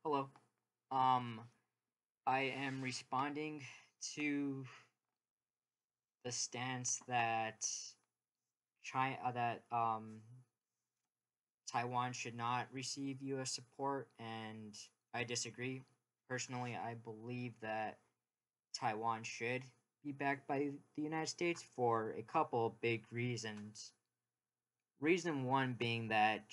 Hello. Um, I am responding to the stance that Taiwan should not receive U.S. support, and I disagree. Personally, I believe that Taiwan should be backed by the United States for a couple of big reasons. Reason one being that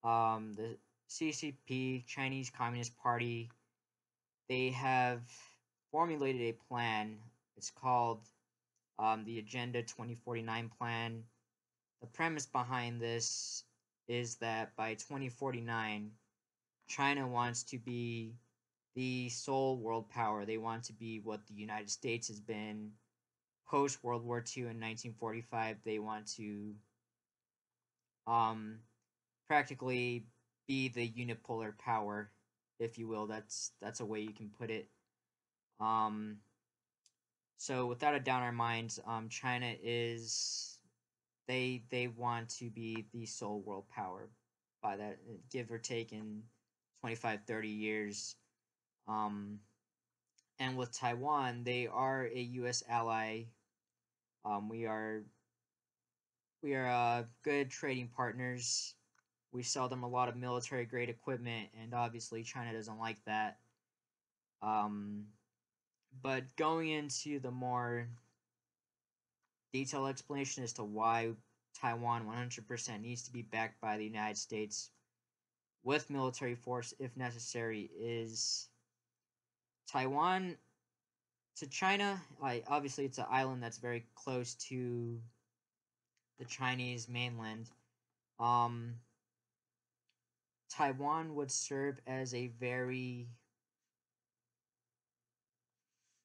the CCP, Chinese Communist Party, they have formulated a plan. It's called the Agenda 2049 plan. The premise behind this is that by 2049, China wants to be the sole world power. They want to be what the United States has been post World War II in 1945. They want to um, practically be the unipolar power, if you will. That's a way you can put it. Um, So without a doubt in our minds, China is they want to be the sole world power by that, give or take in 25-30 years. Um, and with Taiwan, they are a U.S. ally. Um, we are we are good trading partners. We sell them a lot of military grade equipment, and obviously China doesn't like that. Um, but going into the more detailed explanation as to why Taiwan 100% needs to be backed by the United States with military force if necessary is Taiwan to China. Like obviously, it's an island that's very close to the Chinese mainland. Um, Taiwan would serve as a very.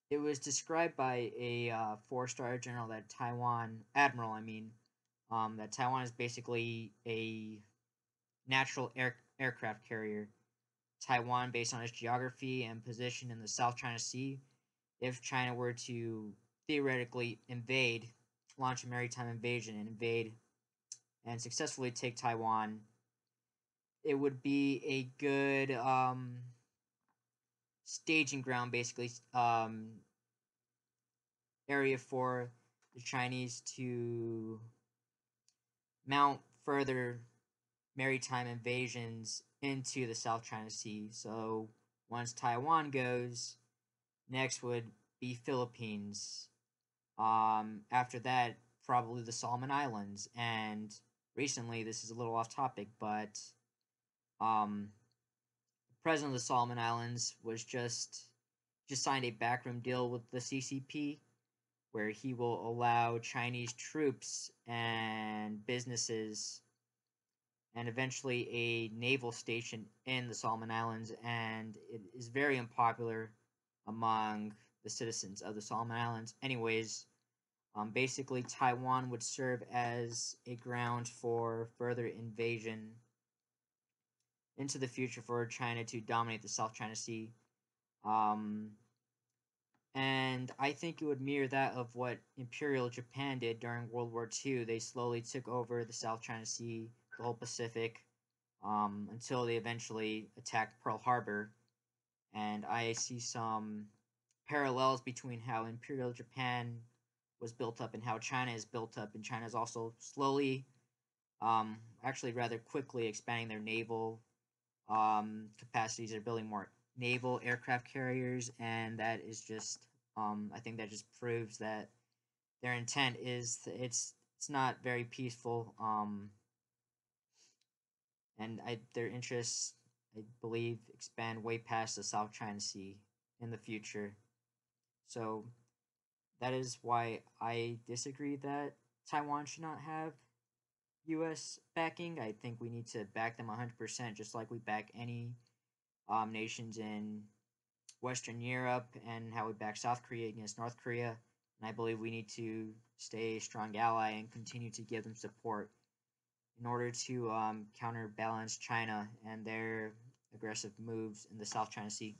It was described by a four-star general that Taiwan admiral. That Taiwan is basically a natural aircraft carrier. Taiwan, based on its geography and position in the South China Sea, if China were to theoretically launch a maritime invasion and invade and successfully take Taiwan, it would be a good staging ground, basically, area for the Chinese to mount further maritime invasions into the South China Sea. So once Taiwan goes, next would be Philippines. After that, probably the Solomon Islands. And recently, this is a little off topic, but um, the president of the Solomon Islands was just signed a backroom deal with the CCP, where he will allow Chinese troops and businesses and eventually a naval station in the Solomon Islands, and it is very unpopular among the citizens of the Solomon Islands. Anyways, basically, Taiwan would serve as a ground for further invasion into the future for China to dominate the South China Sea. Um, and I think it would mirror that of what Imperial Japan did during World War II. They slowly took over the South China Sea, the whole Pacific, until they eventually attacked Pearl Harbor. And I see some parallels between how Imperial Japan was built up and how China is built up. And China is also slowly, actually rather quickly, expanding their naval capacities. They're building more naval aircraft carriers, and that is just, I think that just proves that their intent is it's not very peaceful. And their interests, I believe, expand way past the South China Sea in the future. So that is why I disagree that Taiwan should not have U.S. backing. I think we need to back them 100%, just like we back any nations in Western Europe and how we back South Korea against North Korea. And I believe we need to stay a strong ally and continue to give them support in order to counterbalance China and their aggressive moves in the South China Sea.